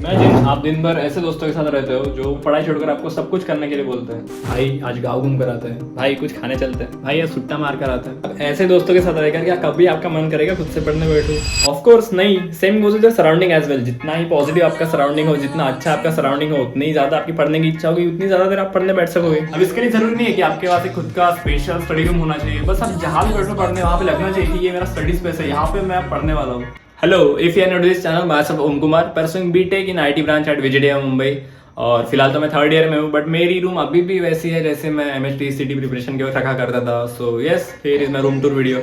Imagine आप दिन भर ऐसे दोस्तों के साथ रहते हो जो पढ़ाई छोड़कर आपको सब कुछ करने के लिए बोलते हैं। भाई आज गाँव घूम कर आते हैं, भाई कुछ खाने चलते हैं, भाई आज सुट्टा मार कर आते हैं। अब ऐसे दोस्तों के साथ रहकर क्या कभी आपका मन करेगा खुद से पढ़ने बैठो? ऑफ कोर्स नहीं। Same goes with surrounding as well. जितना ही पॉजिटिव आपका सराउंडिंग हो, जितना अच्छा आपका सराउंडिंग हो, उतनी ज्यादा आपकी पढ़ने की इच्छा होगी, उतनी ज्यादा देर आप पढ़ने बैठ सकोगे। अब इसके लिए जरूरी नहीं है कि आपके पास एक खुद का स्पेशल स्टडी रूम होना चाहिए। बस आप जहाँ भी बैठो पढ़ने, वहाँ पे लगना चाहिए कि ये मेरा स्टडी स्पेस है, यहाँ पे मैं पढ़ने वाला हूँ। Hello, if you are new to this channel, myself Om Kumar, pursuing BTech in IT branch at VJDM Mumbai. और फिलहाल तो मैं थर्ड ईयर में हूँ, बट मेरी रूम अभी भी वैसी है जैसे मैं MHTCT प्रिपरेशन के वक्त रखा करता था। So yes, here is my room tour video.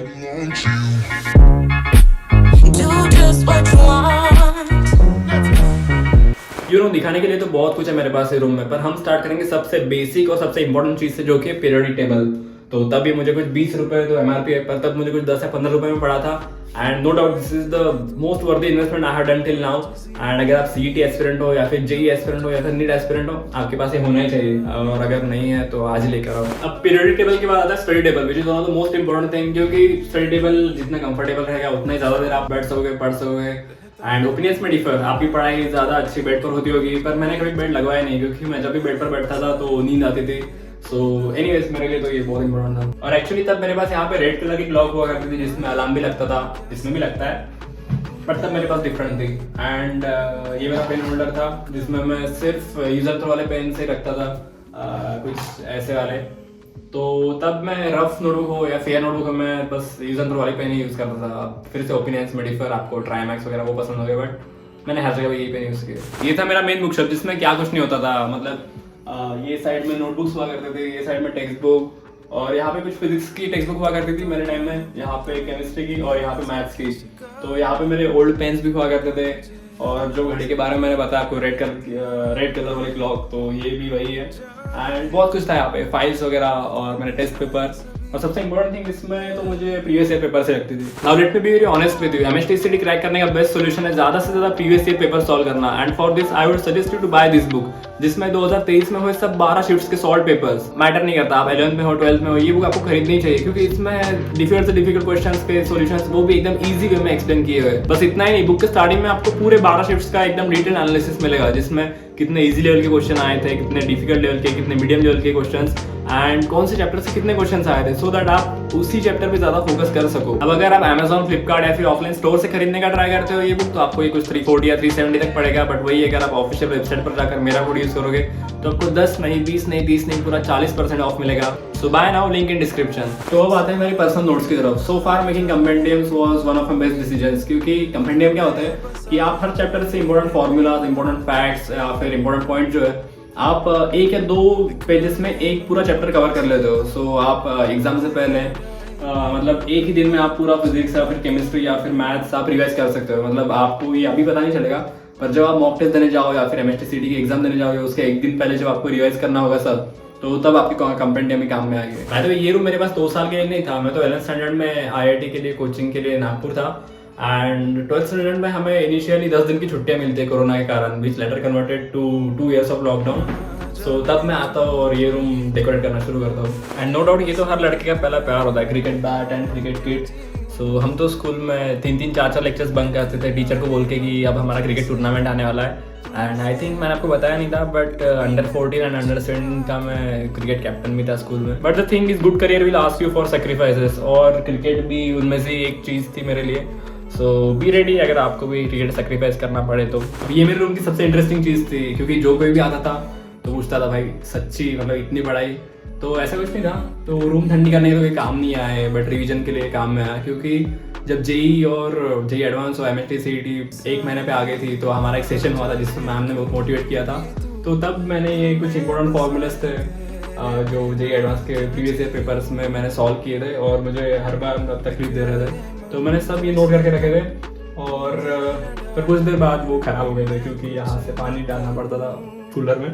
दिखाने के लिए तो बहुत कुछ है मेरे पास रूम में, पर हम स्टार्ट करेंगे सबसे बेसिक और सबसे इंपॉर्टेंट चीज से, जो कि पीरियोडिक टेबल। तो तभी मुझे कुछ 20 रुपए तो MRP है, पर तब मुझे कुछ 10 या 15 रुपए में पड़ा था। And no doubt this is the most worthy investment I have done till now. And अगर आप CET एस्पिरेंट हो या फिर JEE एस्पिरेंट हो या फिर नीट एस्पिरेंट हो, आपके पास ये होना ही चाहिए, और अगर नहीं है तो आज ही लेकर आओ। अब पीरियोडिक टेबल के बाद आता है study table, which is one of the most important thing, क्योंकि स्टडी टेबल जितना कंफर्टेबल रहेगा उतना ही ज्यादा देर आप बैठ सकोगे, पढ़ सकोगे। एंड ओपिनियंस में डिफर, आपकी पढ़ाई ज्यादा अच्छी बेड पर होती होगी, पर मैंने कभी बेड लगवाया नहीं, क्योंकि मैं जब भी बेड पर बैठता था तो नींद आती थी। सो एनीवेज मेरे लिए तो ये बहुत इंपॉर्टेंट था। और एक्चुअली तब मेरे पास यहाँ पे रेड कलर की क्लॉक हुआ करती थी जिसमें अलार्म भी लगता था, इसमें भी लगता है, बट तब मेरे पास डिफरेंट थी। एंड ये मेरा पेन होल्डर था जिसमें मैं सिर्फ यूजर थ्रो वाले पेन से रखता था, कुछ ऐसे वाले। तो तब मैं रफ नोटबुक हो या फेयर नोटबुक हो, मैं बस यूजर थ्रो वाले पेन ही यूज करता था। फिर से ओपिनियंस में डिफर, आपको ट्राईमैक्स वगैरह वो पसंद हो गए, बट मैंने हर जगह यही पेन यूज किया। ये था मेरा मेन बुक शेल्फ, जिसमें क्या कुछ नहीं होता था। मतलब ये साइड में नोटबुक्स हुआ करते थे, ये साइड में टेक्स्ट बुक, और यहाँ पे कुछ फिजिक्स की टेक्स्ट बुक हुआ करती थी मेरे टाइम में, यहाँ पे केमिस्ट्री की और यहाँ पे मैथ्स की। तो यहाँ पे मेरे ओल्ड पेन्स भी हुआ करते थे। और जो घड़ी के बारे में मैंने बताया आपको, रेड कलर वाली क्लॉक, तो ये भी वही है। एंड बहुत कुछ था यहाँ पे, फाइल्स वगैरह और मेरे टेस्ट पेपर। और सबसे इंपॉर्टेंट थिंग इसमें तो मुझे प्रीवियस ईयर पेपर से लगती थी। Now let me be very honest with you, MHTCT crack करने का बेस्ट सोल्यूशन है ज्यादा से ज्यादा प्रीवियस ईयर पेपर सॉल्व करना। And for this I would suggest you to buy this book, जिसमें 2023 में हुए सब 12 शिफ्ट्स के सॉल्व पेपर्स। मैटर नहीं करता आप 11th में हो 12th में हो, ये बुक आपको खरीदनी चाहिए, क्योंकि इसमें डिफिकल्ट से डिफिकल्ट क्वेश्चंस के सॉल्यूशंस वो भी एकदम इजी वे में एक्सप्लेन किए हुए। बस इतना ही नहीं, बुक के स्टार्टिंग में आपको पूरे 12 शिफ्ट्स का एकदम डिटेल एनालिसिस मिलेगा, जिसमें कितने इजी लेवल के क्वेश्चन आए थे, कितने डिफिकल्ट लेवल के, कितने मीडियम लेवल के क्वेश्चंस, एंड कौन से चैप्टर से कितने क्वेश्चंस आए थे, सो दैट आप उसी चैप्टर पे ज्यादा फोकस कर सको। अब अगर आप Amazon, फ्लिपकार्ट या फिर ऑफलाइन स्टोर से खरीदने का ट्राई करते हो ये बुक, तो आपको ये कुछ 340 या 370 तक पड़ेगा। बट वही अगर आप ऑफिशियल वेबसाइट पर जाकर मेरा कोड यूज करोगे तो आपको 10 नहीं, 20 नहीं, 30 नहीं, पूरा 40% ऑफ मिलेगा। So buy now, link in description. तो अब आते हैं मेरी पर्सनल नोट्स की तरफ। So far making compendiums was one of my best decisions, क्योंकि कंपेंडियम क्या होता है कि आप हर चैप्टर से इंपॉर्टेंट फॉर्मूलाज, इंपॉर्टेंट फैक्ट्स या फिर इंपॉर्टेंट पॉइंट जो है, आप 1 या 2 पेजेस में एक पूरा चैप्टर कवर कर लेते हो। सो आप एग्जाम से पहले मतलब एक ही दिन में आप पूरा फिजिक्स या फिर केमिस्ट्री या फिर मैथ्स आप रिवाइज कर सकते हो। मतलब आपको ये अभी पता नहीं चलेगा, पर जब आप मॉक टेस्ट देने जाओ या फिर MHTCT की एग्जाम देने जाओगे, उसके एक दिन पहले जब आपको रिवाइज करना होगा सब, तो तब आपके कंपेंडियम में काम में आएंगे। मैं तो ये रूम मेरे पास 2 साल के लिए नहीं था। मैं तो 11th स्टैंडर्ड में IIT के लिए कोचिंग के लिए नागपुर था। एंड 12th स्टैंडर्ड में हमें इनिशियली 10 दिन की छुट्टियां मिलती है कोरोना के कारण, which later converted to 2 years of lockdown. So तब मैं आता हूँ और ये रूम डेकोरेट करना शुरू करता हूँ। एंड नो डाउट ये तो हर लड़के का पहला प्यार होता है, cricket bat and cricket kit. So हम तो स्कूल में 3-3, 4-4 लेक्चर्स बंक करते थे टीचर को बोल के कि अब हमारा क्रिकेट टूर्नामेंट आने वाला है। एंड आई थिंक मैंने आपको बताया नहीं था, बट अंडर 14 एंड अंडर 17 का मैं क्रिकेट कैप्टन भी था स्कूल में। But the thing is, good career will ask you for sacrifices, और क्रिकेट भी उनमें से एक चीज़ थी मेरे लिए। सो बी रेडी अगर आपको भी क्रिकेट सेक्रीफाइस करना पड़े तो। ये मेरे रूम की सबसे इंटरेस्टिंग चीज़ थी, क्योंकि जो कोई भी आता था तो पूछता था भाई सच्ची मतलब इतनी पढ़ाई, तो ऐसा कुछ नहीं था। तो रूम ठंडी करने के तो कोई काम नहीं आए, बट रिवीजन के लिए काम में आया, क्योंकि जब JEE और JEE एडवांस और MHTCT 1 महीने पे आ गई थी, तो हमारा एक सेशन हुआ था जिसमें मैम ने बहुत मोटिवेट किया था। तो तब मैंने ये कुछ इंपॉर्टेंट फॉर्मूलाज थे जो JEE एडवांस के प्रीवियस ईयर पेपर्स में मैंने सॉल्व किए थे, और मुझे हर बार तकलीफ दे रहे थे, तो मैंने सब ये नोट करके रखे थे। और फिर कुछ देर बाद वो खराब हो गए थे, क्योंकि यहाँ से पानी डालना पड़ता था कूलर में,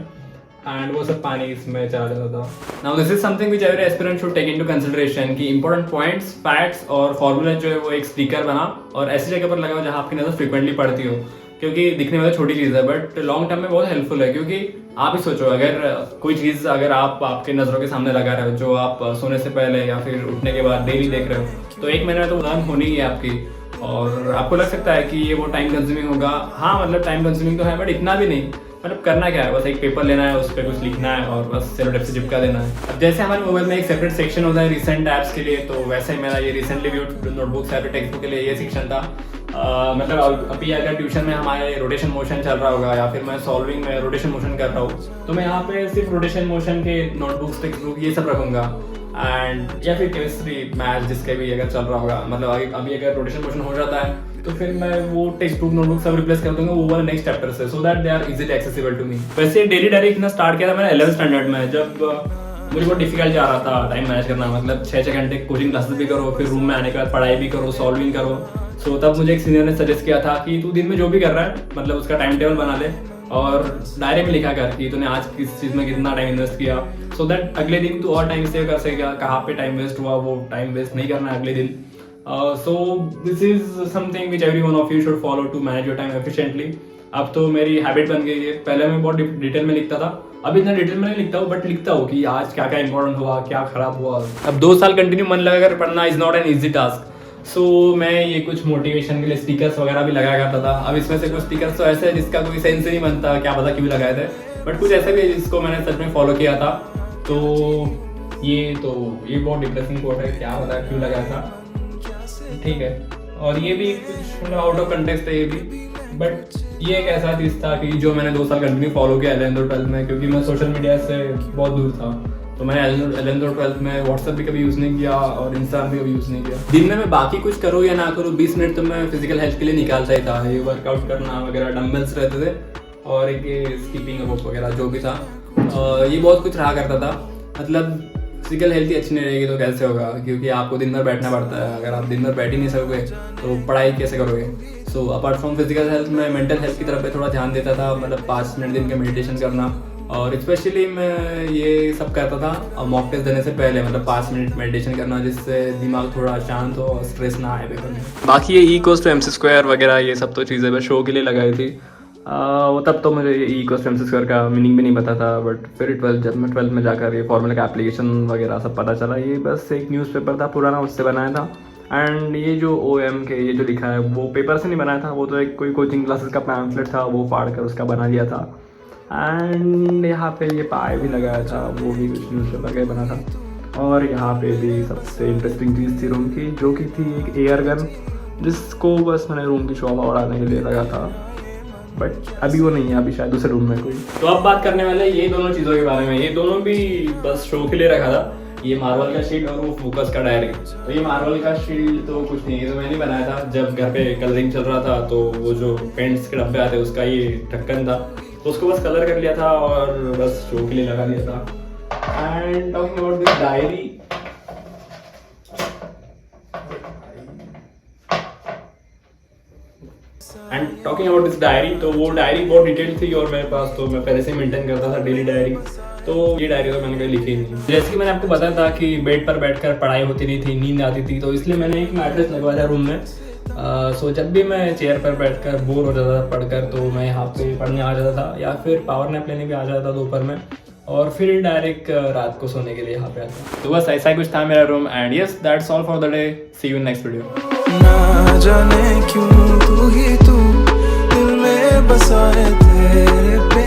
एंड वो सब पानी इसमें चला जाता था। Now this is something which every aspirant should take into consideration, कि इंपॉर्टेंट पॉइंट्स, फैक्ट्स और फॉर्मूला जो है वो एक स्टिकर बना और ऐसी जगह पर लगाओ जहाँ आपकी नजर फ्रिक्वेंटली पड़ती हो, क्योंकि दिखने में तो छोटी चीज़ है बट लॉन्ग टर्म में बहुत हेल्पफुल है। क्योंकि आप ही सोचो, अगर कोई चीज़ अगर आप आपके नज़रों के सामने लगा रहे हो, जो आप सोने से पहले या फिर उठने के बाद डेली देख रहे हो, तो 1 महीने में तो लर्न होनी ही है आपकी। और आपको लग सकता है कि ये वो टाइम कंज्यूमिंग होगा। हाँ मतलब टाइम कंज्यूमिंग तो है, बट इतना भी नहीं। मतलब करना क्या है, बस एक पेपर लेना है, उस पर कुछ लिखना है और बस सेलो टेप से चिपका देना है। अब जैसे हमारे मोबाइल में एक सेपरेट सेक्शन होता है रिसेंट ऐप्स के लिए, तो वैसे ही मेरा ये रिसेंटली व्यूड नोटबुक्स या फिर टेक्स्ट बुक के लिए ये सेक्शन था। मतलब अभी अगर ट्यूशन में हमारे रोटेशन मोशन चल रहा होगा या फिर मैं सॉल्विंग में रोटेशन मोशन कर रहा हूँ, तो मैं यहाँ पे सिर्फ रोटेशन मोशन के नोटबुक्स टेक्स्ट बुक ये सब रखूँगा। एंड या फिर केमिस्ट्री मैथ्स जिसके भी अगर चल रहा होगा, मतलब अभी अगर रोटेशन मोशन हो जाता है तो फिर मैं वो टेक्स्ट बुक नोटबुक सब रिप्लेस कर दूंगा वो वाला नेक्स्ट चैप्टर से, so that they are easily accessible to me. वैसे डेली डायरी लिखना स्टार्ट किया था मैंने 11th स्टैंडर्ड में, जब मुझे बहुत डिफिकल्ट जा रहा था टाइम मैनेज करना। मतलब 6-6 घंटे कोचिंग क्लासेस भी करो, फिर रूम में आने के बाद पढ़ाई भी करो, सॉल्विंग करो। सो तब मुझे एक सीनियर ने सजेस्ट किया था कि तू दिन में जो भी कर रहा है मतलब उसका टाइम टेबल बना ले और डायरी में लिखा कर कि तूने आज किस चीज़ में कितना टाइम इन्वेस्ट किया, सो दैट अगले दिन तू और टाइम सेव कर सकेगा। कहाँ पे टाइम वेस्ट हुआ वो टाइम वेस्ट नहीं करना है अगले दिन। So this is something which every one of you should follow to manage your time efficiently. अब तो मेरी हैबिट बन गई है। पहले मैं बहुत डिटेल में लिखता था, अभी इतना डिटेल में नहीं लिखता हूँ, बट लिखता हूँ कि आज क्या क्या इंपॉर्टेंट हुआ, क्या खराब हुआ। अब 2 साल कंटिन्यू मन लगाकर पढ़ना is not an easy task. So मैं ये कुछ मोटिवेशन के लिए स्टिकर्स वगैरह भी लगाया करता था। अब इसमें से कुछ स्टिकर्स तो ऐसे हैं जिसका कोई सेंस ही नहीं बनता, क्या पता क्यों लगाए थे, बट कुछ ऐसे भी है जिसको मैंने सच में फॉलो किया था। तो ये बहुत डिप्रेसिंग कोट है, क्या पता क्यों लगाया था, ठीक है। और ये भी कुछ मतलब आउट ऑफ कंटेक्स्ट है ये भी, बट ये एक ऐसा चीज़ था कि जो मैंने 2 साल कंटिन्यू फॉलो किया 11th और 12th में, क्योंकि मैं सोशल मीडिया से बहुत दूर था। तो मैंने 11th और 12th में व्हाट्सएप भी कभी यूज़ नहीं किया और इंस्टाग्राम भी कभी यूज़ नहीं किया। दिन में मैं बाकी कुछ करूँ या ना करूँ 20 मिनट तो मैं फिजिकल हेल्थ के लिए निकालता ही था। ये वर्कआउट करना वगैरह, डम्बल्स रहते थे और एक ये स्कीपिंग रोप वगैरह जो भी था, ये बहुत कुछ रहा करता था। मतलब फिजिकल हेल्थ ही अच्छी नहीं रहेगी तो कैसे होगा, क्योंकि आपको दिन भर बैठना पड़ता है। अगर आप दिन भर बैठ ही नहीं सकोगे तो पढ़ाई कैसे करोगे। So apart from physical health मैं मेंटल हेल्थ की तरफ पे थोड़ा ध्यान देता था। मतलब 5 मिनट दिन का मेडिटेशन करना, और स्पेशली मैं ये सब करता था मॉक टेस्ट देने से पहले। मतलब 5 मिनट मेडिटेशन करना जिससे दिमाग थोड़ा शांत हो और स्ट्रेस ना आए पेपर में। बाकी ये E=MC² वगैरह ये सब तो चीज़ें मैं शो के लिए लगाई थी। वो तब तो मुझे E=MC² का मीनिंग भी नहीं पता था, बट फिर जब मैं 12th में जाकर ये फॉर्मूला का एप्लीकेशन वगैरह सब पता चला। ये बस एक न्यूज़पेपर था पुराना, उससे बनाया था। एंड ये जो OM के ये जो लिखा है वो पेपर से नहीं बनाया था, वो तो एक कोई कोचिंग क्लासेस का पैम्फलेट था, वो फाड़ कर उसका बना लिया था। एंड यहाँ पे ये पाए भी लगाया था, वो भी कुछ न्यूज़पेपर का बना था। और यहाँ पे भी सबसे इंटरेस्टिंग चीज़ थी रूम की, जो कि थी एक एयर गन, जिसको बस मैंने रूम की शोभा बढ़ाने के लिए लगा था, बट अभी वो नहीं है, अभी शायद दूसरे रूम में कोई। तो अब बात करने वाले ये दोनों चीज़ों के बारे में। ये दोनों भी बस शो के लिए रखा था, ये मार्वल का शील्ड और वो फोकस का डायरी। तो ये मार्वल का शील्ड तो कुछ नहीं है, तो मैंने नहीं बनाया था। जब घर पे कलरिंग चल रहा था तो वो जो पेंट्स के डब्बे आते उसका ये ढक्कन था, तो उसको बस कलर कर लिया था और बस शो के लिए लगा दिया था। And talking about this diary, तो वो डायरी बहुत डिटेल थी और मेरे पास, तो मैं पहले से मेंटेन करता था डेली डायरी। तो ये डायरी तो मैंने कभी लिखी ही नहीं। जैसे कि मैंने आपको बताया था कि बेड पर बैठकर पढ़ाई होती नहीं थी, नींद आती थी, तो इसलिए मैंने एक मैट्रेस लगवाया रूम में। सो जब भी मैं चेयर पर बैठकर बोर हो जाता था पढ़कर, तो मैं यहाँ पे पढ़ने आ जाता था या फिर पावर नैप लेने भी आ जाता था दोपहर में, और फिर डायरेक्ट रात को सोने के लिए यहाँ पे आता। तो बस ऐसा ही कुछ था मेरा room. And yes, that's all for the day. See you in next video. ना जाने क्यों तू ही तू दिल में बसा है तेरे पे